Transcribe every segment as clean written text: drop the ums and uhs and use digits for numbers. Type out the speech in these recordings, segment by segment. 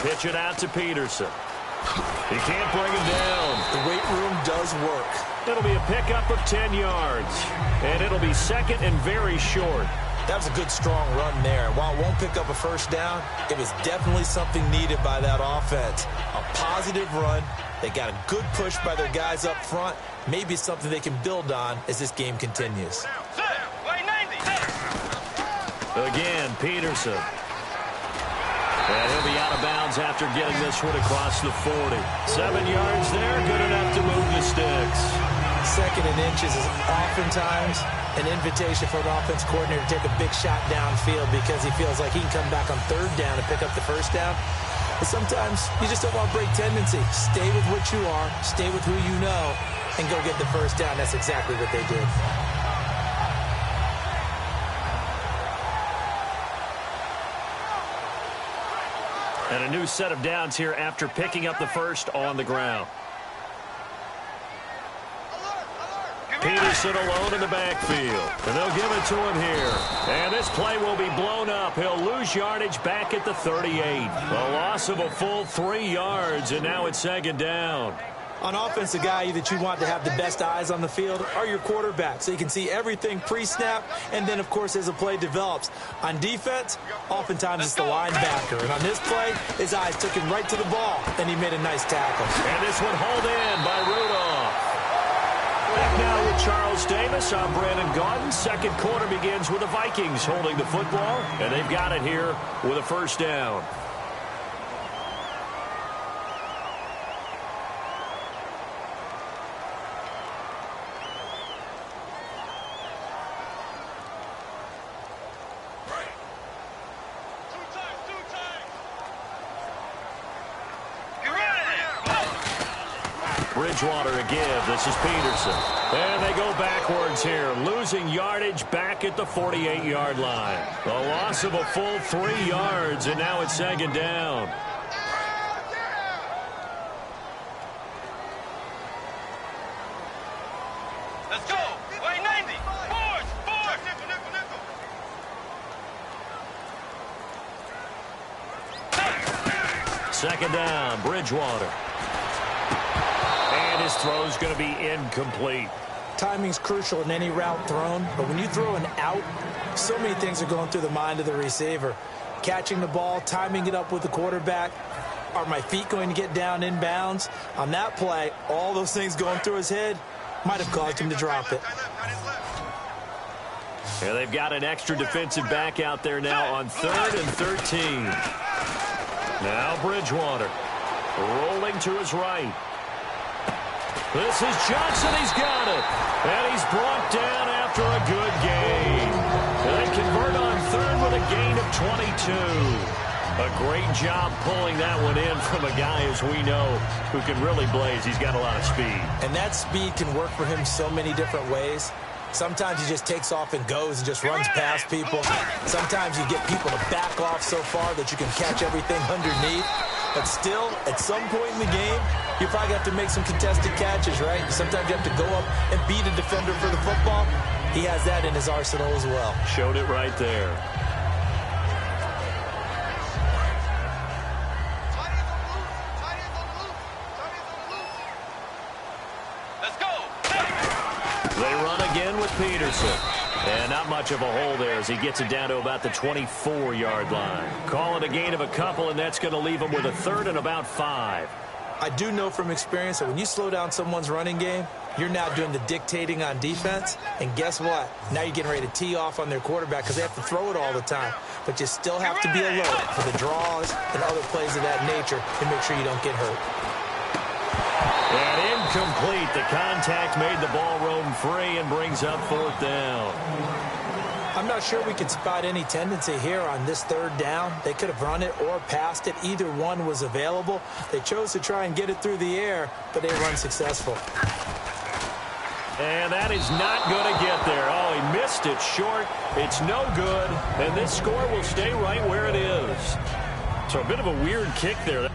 pitch it out to Peterson. He can't bring him down. The weight room does work. It'll be a pickup of 10 yards. And it'll be second and very short. That was a good, strong run there. While it won't pick up a first down, it was definitely something needed by that offense. A positive run. They got a good push by their guys up front. Maybe something they can build on as this game continues. Again, Peterson. And he'll be out of bounds after getting this one across the 40. 7 yards there, good enough to move the sticks. Second and inches is oftentimes an invitation for an offense coordinator to take a big shot downfield because he feels like he can come back on third down and pick up the first down. But sometimes you just don't want to break tendency. Stay with what you are, stay with who you know, and go get the first down. That's exactly what they did. And a new set of downs here after picking up the first on the ground. Peterson alone in the backfield. And they'll give it to him here. And this play will be blown up. He'll lose yardage back at the 38. A loss of a full 3 yards, and now it's second down. On offense, the guy that you want to have the best eyes on the field are your quarterbacks, so you can see everything pre-snap, and then, of course, as the play develops. On defense, oftentimes it's the linebacker. And on this play, his eyes took him right to the ball, and he made a nice tackle. And this one hauled in by Rudolph. Back now with Charles Davis. I'm Brandon Gaudin. Second quarter begins with the Vikings holding the football, and they've got it here with a first down. Bridgewater a give. This is Peterson. And they go backwards here, losing yardage back at the 48-yard line. A loss of a full 3 yards, and now it's second down. Let's go. Way 90. Force. Second down, Bridgewater. His throw's going to be incomplete. Timing's crucial in any route thrown, but when you throw an out, so many things are going through the mind of the receiver. Catching the ball, timing it up with the quarterback. Are my feet going to get down in bounds? On that play, all those things going through his head might have caused him to drop it. Yeah, they've got an extra defensive back out there now on 3rd and 13. Now Bridgewater rolling to his right. This is Johnson. He's got it. And he's brought down after a good gain. And they convert on 3rd with a gain of 22. A great job pulling that one in from a guy, as we know, who can really blaze. He's got a lot of speed. And that speed can work for him so many different ways. Sometimes he just takes off and goes and just runs past people. Sometimes you get people to back off so far that you can catch everything underneath. But still, at some point in the game, you probably have to make some contested catches, right? Sometimes you have to go up and beat a defender for the football. He has that in his arsenal as well. Showed it right there. Let's go. They run again with Peterson. And not much of a hole there as he gets it down to about the 24-yard line. Call it a gain of a couple, and that's going to leave him with a 3rd and about 5. I do know from experience that when you slow down someone's running game, you're now doing the dictating on defense. And guess what? Now you're getting ready to tee off on their quarterback because they have to throw it all the time. But you still have to be alert for the draws and other plays of that nature to make sure you don't get hurt. And incomplete. The contact made the ball roam free and brings up 4th down. I'm not sure we could spot any tendency here on this 3rd down. They could have run it or passed it. Either one was available. They chose to try and get it through the air, but they were unsuccessful. And that is not going to get there. Oh, he missed it short. It's no good. And this score will stay right where it is. So a bit of a weird kick there.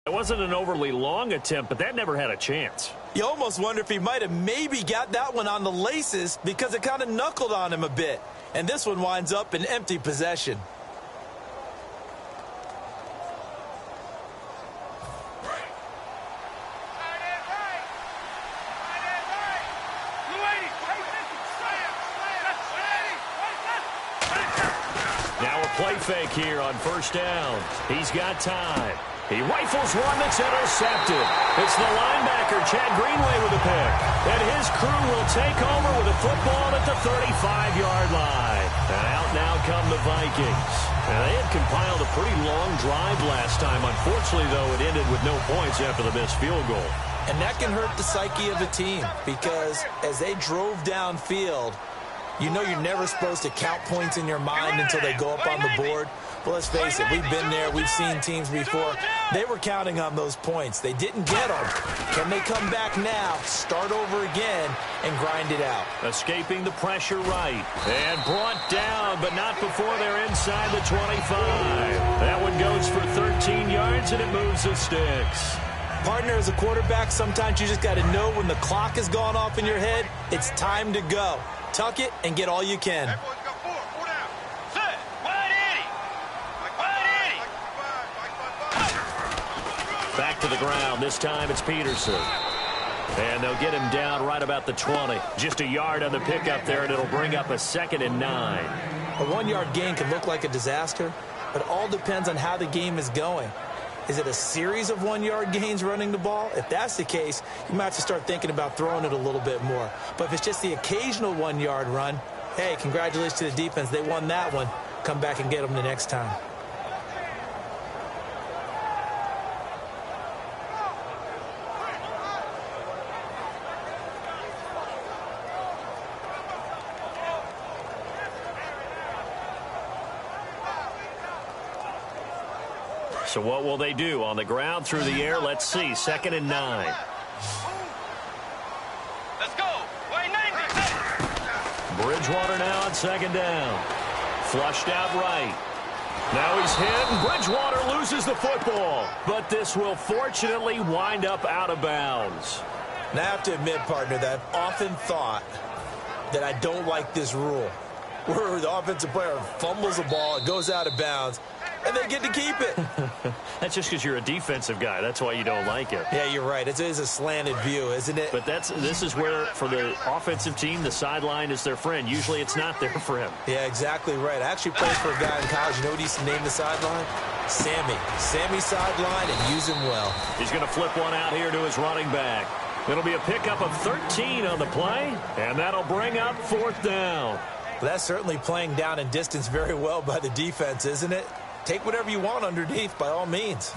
It wasn't an overly long attempt, but that never had a chance. You almost wonder if he might have maybe got that one on the laces because it kind of knuckled on him a bit. And this one winds up in empty possession. Now a play fake here on first down. He's got time. He rifles one that's intercepted. It's the linebacker, Chad Greenway, with a pick. And his crew will take over with a football at the 35-yard line. And out now come the Vikings. Now, they had compiled a pretty long drive last time. Unfortunately, though, it ended with no points after the missed field goal. And that can hurt the psyche of a team because as they drove downfield, you know you're never supposed to count points in your mind until they go up on the board. Well, let's face it, we've been there. We've seen teams before. They were counting on those points. They didn't get them. Can they come back now, start over again, and grind it out? Escaping the pressure right. And brought down, but not before they're inside the 25. That one goes for 13 yards, and it moves the sticks. Partner, as a quarterback, sometimes you just got to know when the clock has gone off in your head, it's time to go. Tuck it and get all you can. Back to the ground. This time it's Peterson. And they'll get him down right about the 20. Just a yard on the pickup there, and it'll bring up a 2nd and 9. A 1-yard gain can look like a disaster, but it all depends on how the game is going. Is it a series of 1-yard gains running the ball? If that's the case, you might have to start thinking about throwing it a little bit more. But if it's just the occasional 1-yard run, hey, congratulations to the defense. They won that one. Come back and get them the next time. So what will they do? On the ground, through the air, let's see. 2nd and 9. Let's go. Way 90. Bridgewater now on 2nd down. Flushed out right. Now he's hit, and Bridgewater loses the football. But this will fortunately wind up out of bounds. Now I have to admit, partner, that I've often thought that I don't like this rule, where the offensive player fumbles the ball, it goes out of bounds, and they get to keep it. That's just because you're a defensive guy. That's why you don't like it. Yeah, you're right. It is a slanted view, isn't it? But this is where, for the offensive team, the sideline is their friend. Usually it's not there for him. Yeah, exactly right. I actually played for a guy in college. You know what he used to name the sideline? Sammy. Sammy sideline, and use him well. He's going to flip one out here to his running back. It'll be a pickup of 13 on the play, and that'll bring up 4th down. Well, that's certainly playing down and distance very well by the defense, isn't it? Take whatever you want underneath, by all means.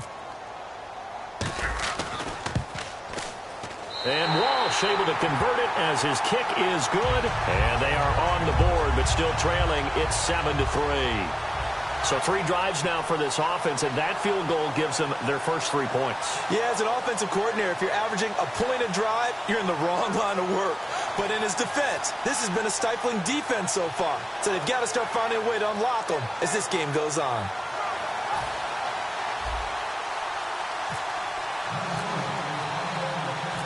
And Walsh able to convert it as his kick is good. And they are on the board, but still trailing. It's 7-3. So 3 drives now for this offense, and that field goal gives them their first 3 points. Yeah, as an offensive coordinator, if you're averaging a point a drive, you're in the wrong line of work. But in his defense, this has been a stifling defense so far. So they've got to start finding a way to unlock them as this game goes on.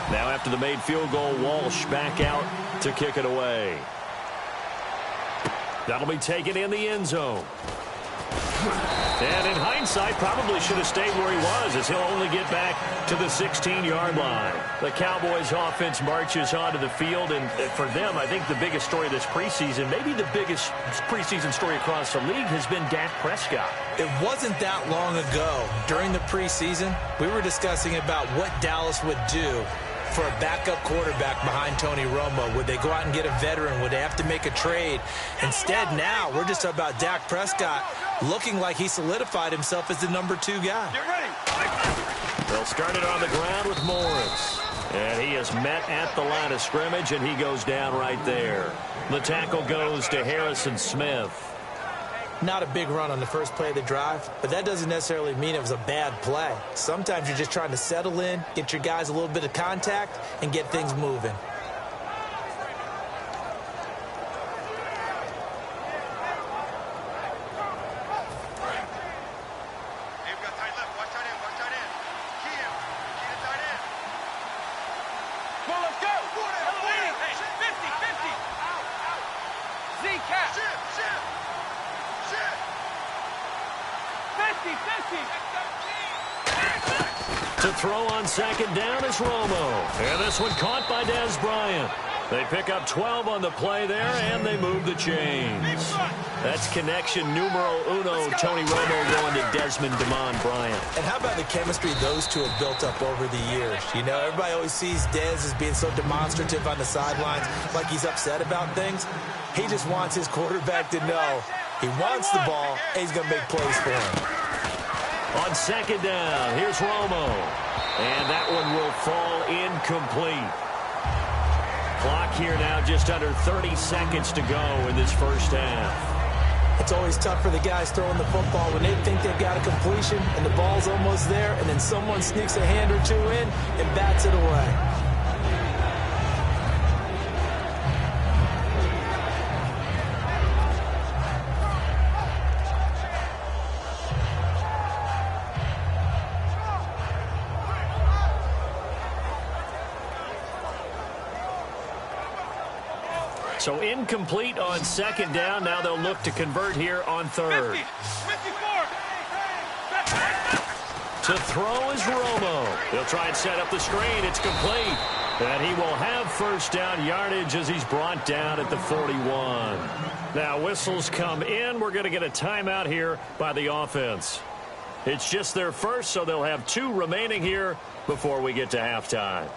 Now after the made field goal, Walsh back out to kick it away. That'll be taken in the end zone. And in hindsight, probably should have stayed where he was, as he'll only get back to the 16-yard line. The Cowboys offense marches onto the field, and for them, I think the biggest story this preseason, maybe the biggest preseason story across the league, has been Dak Prescott. It wasn't that long ago, during the preseason, we were discussing about what Dallas would do for a backup quarterback behind Tony Romo. Would they go out and get a veteran? Would they have to make a trade? Instead, now, we're just talking about Dak Prescott looking like he solidified himself as the number 2 guy. Get ready. They'll start it on the ground with Morris. And he is met at the line of scrimmage, and he goes down right there. The tackle goes to Harrison Smith. Not a big run on the first play of the drive, but that doesn't necessarily mean it was a bad play. Sometimes you're just trying to settle in, get your guys a little bit of contact, and get things moving. Hey, we got tight left. Watch tight end. Watch tight end. Key To throw on second down is Romo. And this one caught by Dez Bryant. They pick up 12 on the play there, and they move the chains. That's connection numero uno, Tony Romo going to Desmond DeMond Bryant. And how about the chemistry those two have built up over the years? You know, everybody always sees Dez as being so demonstrative on the sidelines, like he's upset about things. He just wants his quarterback to know he wants the ball, and he's going to make plays for him. On second down, here's Romo. And that one will fall incomplete. Clock here now, just under 30 seconds to go in this first half. It's always tough for the guys throwing the football when they think they've got a completion and the ball's almost there, and then someone sneaks a hand or two in and bats it away. So incomplete on second down. Now they'll look to convert here on third. 50, 54. To throw is Romo. He'll try and set up the screen. It's complete. And he will have first down yardage as he's brought down at the 41. Now whistles come in. We're going to get a timeout here by the offense. It's just their first, so they'll have 2 remaining here before we get to halftime.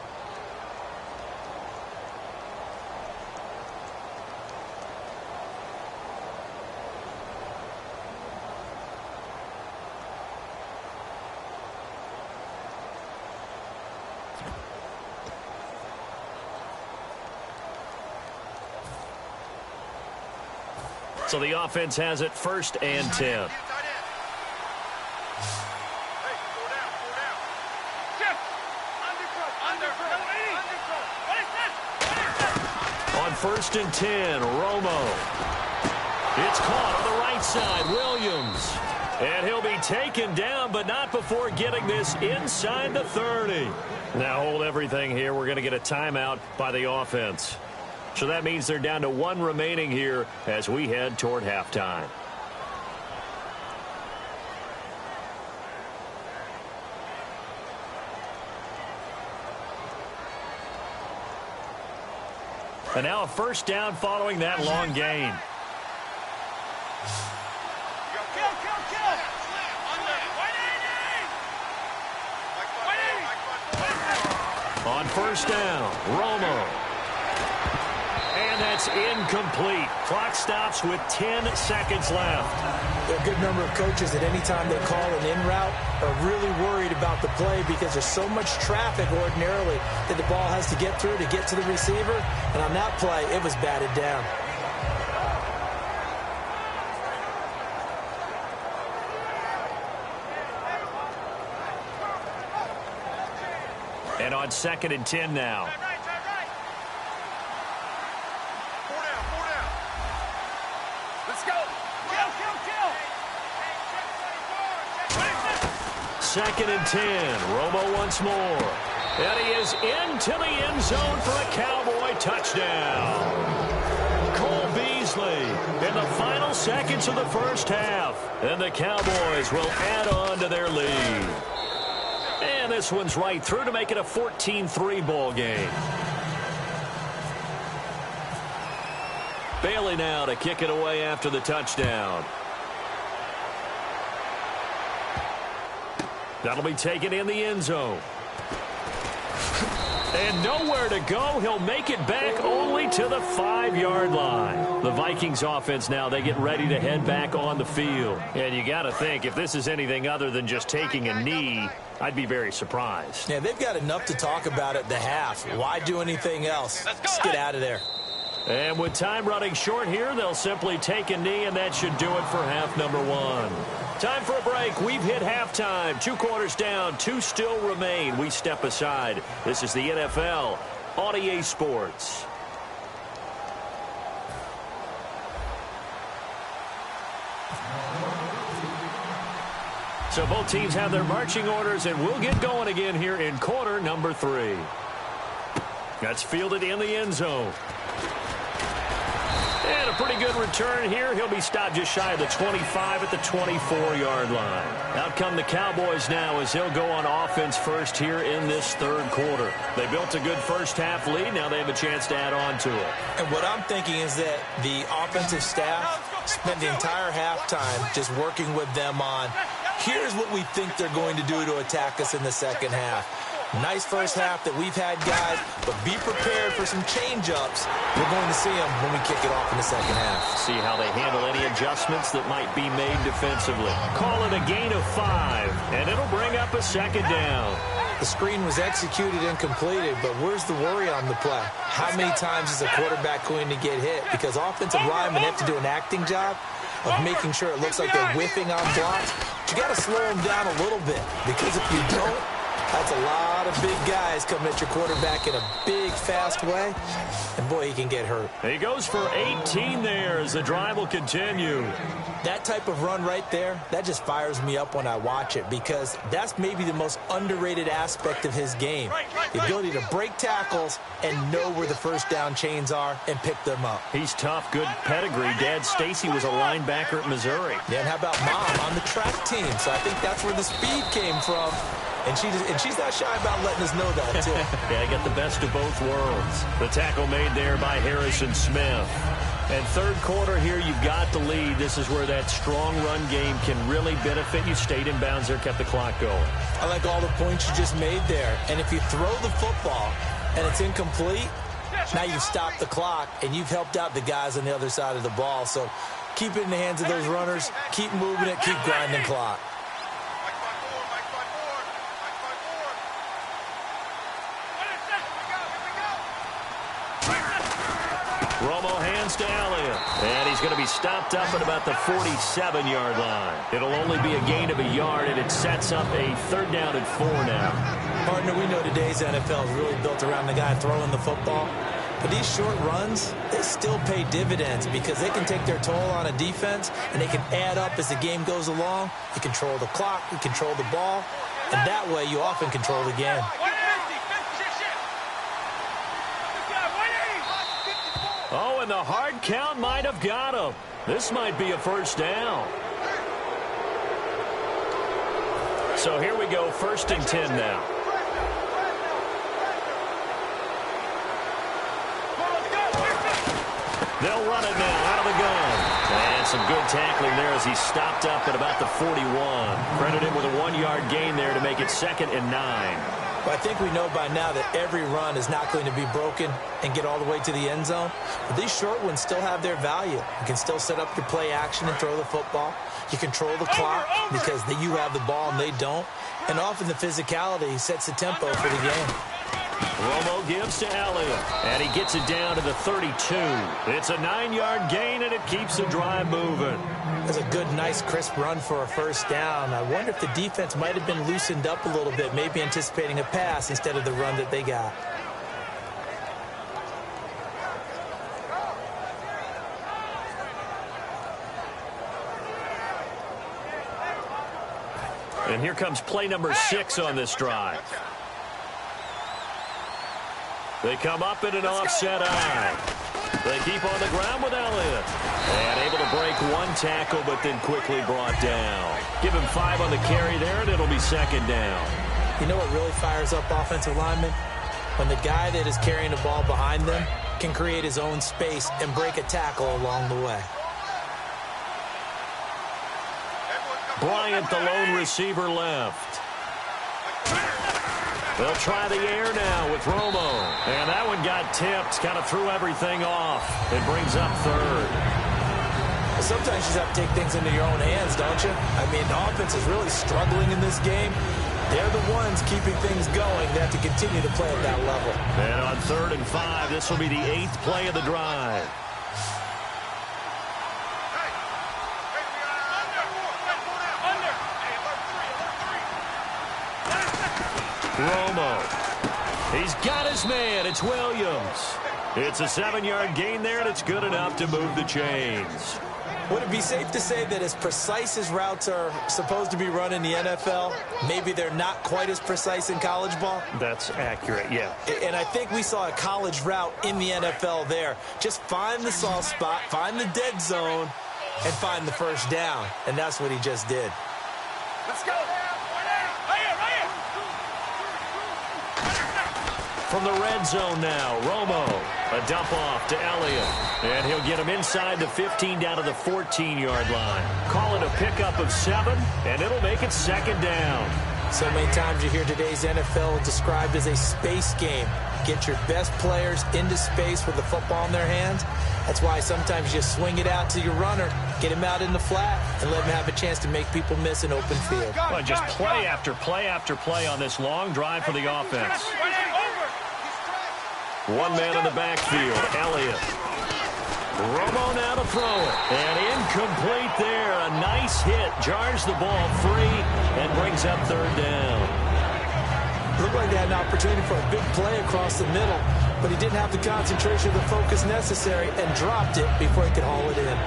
So the offense has it first and 10. On first and 10, Romo. It's caught on the right side, Williams. And he'll be taken down, but not before getting this inside the 30. Now hold everything here. We're going to get a timeout by the offense. So that means they're down to 1 remaining here as we head toward halftime. And now a first down following that long gain. On first down, Romo. And that's incomplete. Clock stops with 10 seconds left. There are a good number of coaches that any time they call an in route are really worried about the play because there's so much traffic ordinarily that the ball has to get through to get to the receiver. And on that play, it was batted down. And on second and 10 now. Second and 10. Romo once more. And he is into the end zone for a Cowboy touchdown. Cole Beasley in the final seconds of the first half. And the Cowboys will add on to their lead. And this one's right through to make it a 14-3 ball game. Bailey now to kick it away after the touchdown. That'll be taken in the end zone. And nowhere to go. He'll make it back only to the 5-yard line. The Vikings offense now, they get ready to head back on the field. And you got to think, if this is anything other than just taking a knee, I'd be very surprised. Yeah, they've got enough to talk about at the half. Why do anything else? Let's get out of there. And with time running short here, they'll simply take a knee, and that should do it for half number 1. Time for a break. We've hit halftime. 2 quarters down. 2 still remain. We step aside. This is the NFL on EA Sports. So both teams have their marching orders, and we'll get going again here in quarter number 3. That's fielded in the end zone. And a pretty good return here. He'll be stopped just shy of the 25 at the 24-yard line. Out come the Cowboys now as he'll go on offense first here in this third quarter. They built a good first-half lead. Now they have a chance to add on to it. And what I'm thinking is that the offensive staff spent the entire halftime just working with them on, here's what we think they're going to do to attack us in the second half. Nice first half that we've had, guys, but be prepared for some change-ups. We're going to see them when we kick it off in the second half. See how they handle any adjustments that might be made defensively. Call it a gain of 5, and it'll bring up a second down. The screen was executed and completed, but where's the worry on the play? How many times is a quarterback going to get hit? Because offensive linemen have to do an acting job of making sure it looks like they're whiffing on blocks. But you got to slow them down a little bit, because if you don't, that's a lot of big guys coming at your quarterback in a big, fast way. And, boy, he can get hurt. He goes for 18 there as the drive will continue. That type of run right there, that just fires me up when I watch it, because that's maybe the most underrated aspect of his game. The ability to break tackles and know where the first down chains are and pick them up. He's tough, good pedigree. Dad Stacy was a linebacker at Missouri. Yeah, and how about Mom on the track team? So I think that's where the speed came from. And she's not shy about letting us know that, too. Yeah, get the best of both worlds. The tackle made there by Harrison Smith. And third quarter here, you've got the lead. This is where that strong run game can really benefit you. Stayed in bounds there, kept the clock going. I like all the points you just made there. And if you throw the football and it's incomplete, now you've stopped the clock and you've helped out the guys on the other side of the ball. So keep it in the hands of those runners. Keep moving it. Keep grinding clock. Romo hands to Elliott. And he's going to be stopped up at about the 47-yard line. It'll only be a gain of a yard, and it sets up a third down and 4 now. Partner, we know today's NFL is really built around the guy throwing the football. But these short runs, they still pay dividends because they can take their toll on a defense, and they can add up as the game goes along. You control the clock, you control the ball, and that way you often control the game. Oh, and the hard count might have got him. This might be a first down. So here we go, 1st and 10 now. They'll run it now out of the gun. And some good tackling there as he stopped up at about the 41. Credit him with a 1-yard gain there to make it 2nd and 9. Well, I think we know by now that every run is not going to be broken and get all the way to the end zone. But these short ones still have their value. You can still set up your play action and throw the football. You control the clock because you have the ball and they don't. And often the physicality sets the tempo for the game. Romo gives to Elliott, and he gets it down to the 32. It's a 9-yard gain, and it keeps the drive moving. That's a good, nice, crisp run for a first down. I wonder if the defense might have been loosened up a little bit, maybe anticipating a pass instead of the run that they got. And here comes play number 6 on this drive. They come up in an offset eye. They keep on the ground with Elliott. And able to break one tackle, but then quickly brought down. Give him 5 on the carry there, and it'll be 2nd down. You know what really fires up offensive linemen? When the guy that is carrying the ball behind them can create his own space and break a tackle along the way. Bryant, the lone receiver, left. They'll try the air now with Romo. And that one got tipped, kind of threw everything off. It brings up 3rd. Sometimes you just have to take things into your own hands, don't you? I mean, the offense is really struggling in this game. They're the ones keeping things going. They have to continue to play at that level. And on 3rd and 5, this will be the 8th play of the drive. Romo. He's got his man. It's Williams. It's a 7-yard gain there, and it's good enough to move the chains. Would it be safe to say that as precise as routes are supposed to be run in the NFL, maybe they're not quite as precise in college ball? That's accurate, yeah. And I think we saw a college route in the NFL there. Just find the soft spot, find the dead zone, and find the first down. And that's what he just did. Let's go. Right here. From the red zone now, Romo. A dump off to Elliott. And he'll get him inside the 15 down to the 14-yard line. Call it a pickup of 7, and it'll make it second down. So many times you hear today's NFL described as a space game. Get your best players into space with the football in their hands. That's why sometimes you just swing it out to your runner, get him out in the flat, and let him have a chance to make people miss an open field. Well, just play after play after play on this long drive for the offense. One man in the backfield, Elliott. Romo now to throw it. And incomplete there. A nice hit. Jars the ball free and brings up third down. Looked like they had an opportunity for a big play across the middle, but he didn't have the concentration or the focus necessary and dropped it before he could haul it in.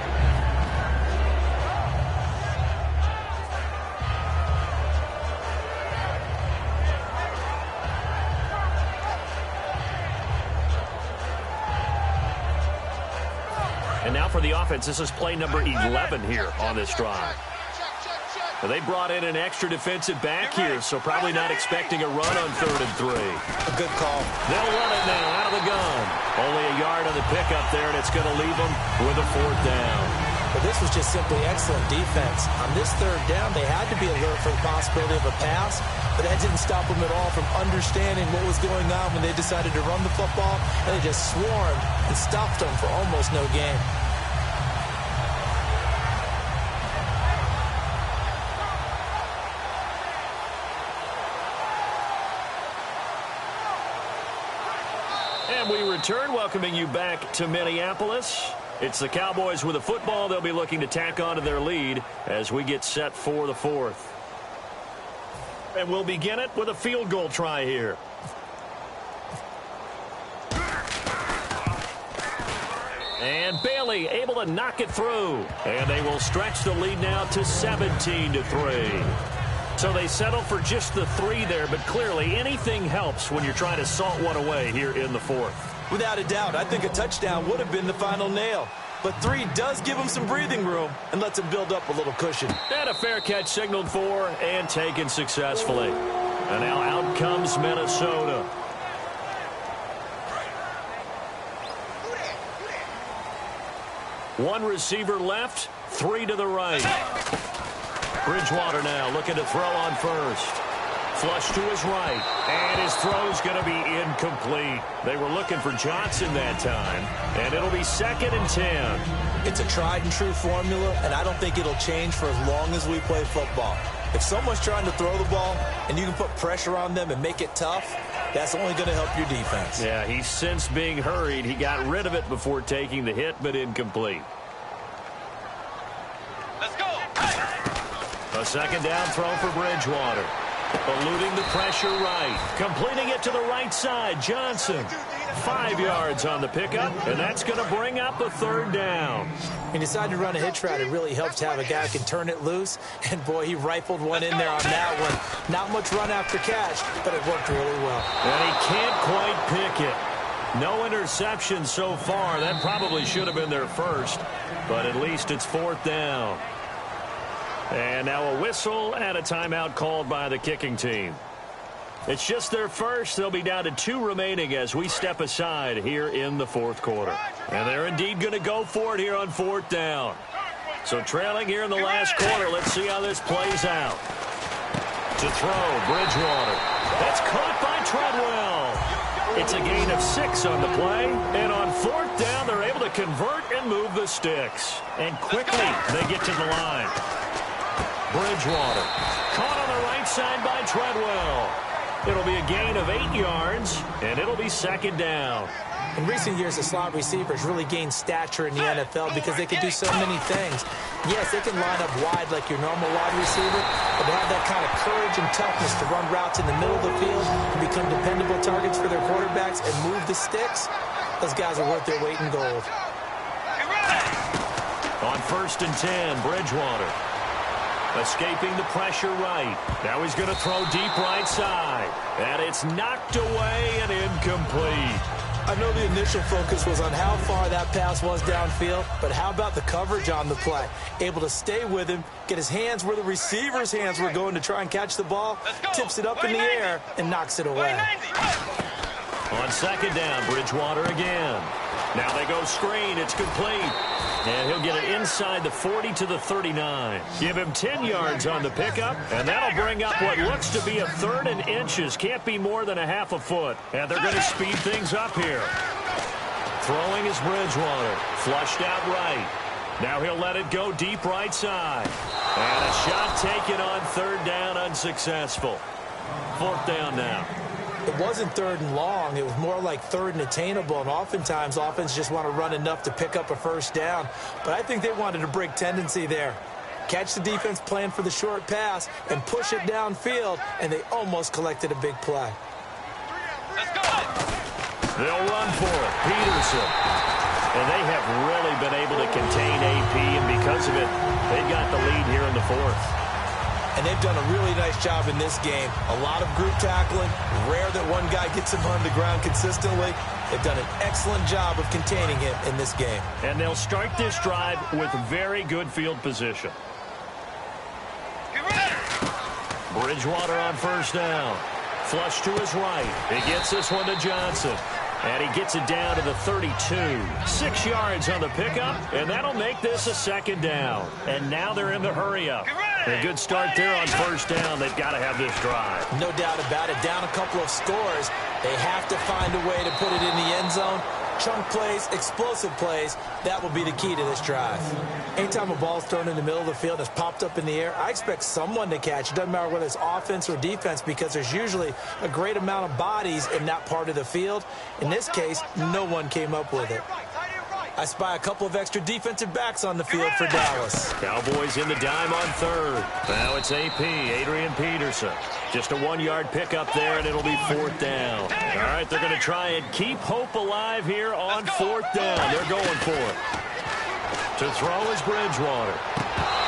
And now for the offense, this is play number 11 here on this drive. They brought in an extra defensive back here, so probably not expecting a run on 3rd and 3. A good call. They'll run it now out of the gun. Only a yard on the pickup there, and it's going to leave them with a 4th down. But this was just simply excellent defense. On this 3rd down, they had to be alert for the possibility of a pass, but that didn't stop them at all from understanding what was going on when they decided to run the football, and they just swarmed and stopped them for almost no gain. And we return, welcoming you back to Minneapolis. It's the Cowboys with the football. They'll be looking to tack on to their lead as we get set for the 4th. And we'll begin it with a field goal try here. And Bailey able to knock it through. And they will stretch the lead now to 17-3. So they settle for just the 3 there, but clearly anything helps when you're trying to salt one away here in the 4th. Without a doubt, I think a touchdown would have been the final nail. But 3 does give them some breathing room and lets them build up a little cushion. And a fair catch signaled for and taken successfully. And now out comes Minnesota. One receiver left, 3 to the right. Bridgewater now looking to throw on first. Flush to his right. And his throw's going to be incomplete. They were looking for Johnson that time. And it'll be 2nd and 10. It's a tried and true formula, and I don't think it'll change for as long as we play football. If someone's trying to throw the ball and you can put pressure on them and make it tough, that's only going to help your defense. Yeah, he's since being hurried. He got rid of it before taking the hit, but incomplete. Let's go. A 2nd down throw for Bridgewater. Eluding the pressure right. Completing it to the right side. Johnson. 5 yards on the pickup, and that's going to bring up a 3rd down. He decided to run a hitch route. It really helps to have a guy who can turn it loose. And, boy, he rifled one in there on that one. Not much run after catch, but it worked really well. And he can't quite pick it. No interception so far. That probably should have been their first, but at least it's 4th down. And now a whistle and a timeout called by the kicking team. It's just their first. They'll be down to 2 remaining as we step aside here in the 4th quarter. And they're indeed going to go for it here on 4th down. So trailing here in the last quarter, let's see how this plays out. To throw, Bridgewater. That's caught by Treadwell. It's a gain of 6 on the play. And on 4th down, they're able to convert and move the sticks. And quickly, they get to the line. Bridgewater. Caught on the right side by Treadwell. It'll be a gain of 8 yards, and it'll be 2nd down. In recent years, the slot receivers really gained stature in the NFL because they can do so many things. Yes, they can line up wide like your normal wide receiver, but they have that kind of courage and toughness to run routes in the middle of the field and become dependable targets for their quarterbacks and move the sticks. Those guys are worth their weight in gold. On 1st and 10, Bridgewater. Escaping the pressure right. Now he's going to throw deep right side. And it's knocked away and incomplete. I know the initial focus was on how far that pass was downfield, but how about the coverage on the play? Able to stay with him, get his hands where the receiver's hands were going to try and catch the ball, tips it up in the air, and knocks it away. On 2nd down, Bridgewater again. Now they go screen. It's complete. And he'll get it inside the 40 to the 39. Give him 10 yards on the pickup, and that'll bring up what looks to be a 3rd and inches. Can't be more than a half a foot. And they're going to speed things up here. Throwing is Bridgewater. Flushed out right. Now he'll let it go deep right side. And a shot taken on 3rd down, unsuccessful. 4th down now. It wasn't 3rd and long. It was more like 3rd and attainable, and oftentimes offense just want to run enough to pick up a 1st down. But I think they wanted a break tendency there. Catch the defense plan for the short pass and push it downfield, and they almost collected a big play. They'll run for it. Peterson. And they have really been able to contain AP, and because of it, they've got the lead here in the 4th. And they've done a really nice job in this game. A lot of group tackling. Rare that one guy gets him on the ground consistently. They've done an excellent job of containing him in this game. And they'll start this drive with very good field position. Bridgewater on 1st down. Flush to his right. He gets this one to Johnson. And he gets it down to the 32. 6 yards on the pickup, and that'll make this a 2nd down. And now they're in the hurry-up. A good start there on 1st down. They've got to have this drive. No doubt about it. Down a couple of scores. They have to find a way to put it in the end zone. Chunk plays, explosive plays, that will be the key to this drive. Anytime a ball's thrown in the middle of the field and it's popped up in the air, I expect someone to catch. It doesn't matter whether it's offense or defense, because there's usually a great amount of bodies in that part of the field. In this case, no one came up with it. I spy a couple of extra defensive backs on the field for Dallas. Cowboys in the dime on 3rd. Now it's AP, Adrian Peterson. Just a 1-yard pickup there, and it'll be 4th down. All right, they're going to try and keep hope alive here on 4th down. They're going for it. To throw is Bridgewater.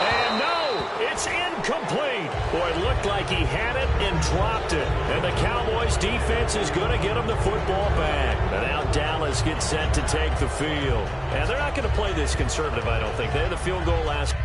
And no, it's incomplete. Boy, it looked like he had it and dropped it. And the Cowboys defense is going to get him the football back. And now Dallas gets set to take the field. And they're not going to play this conservative, I don't think. They had the field goal last.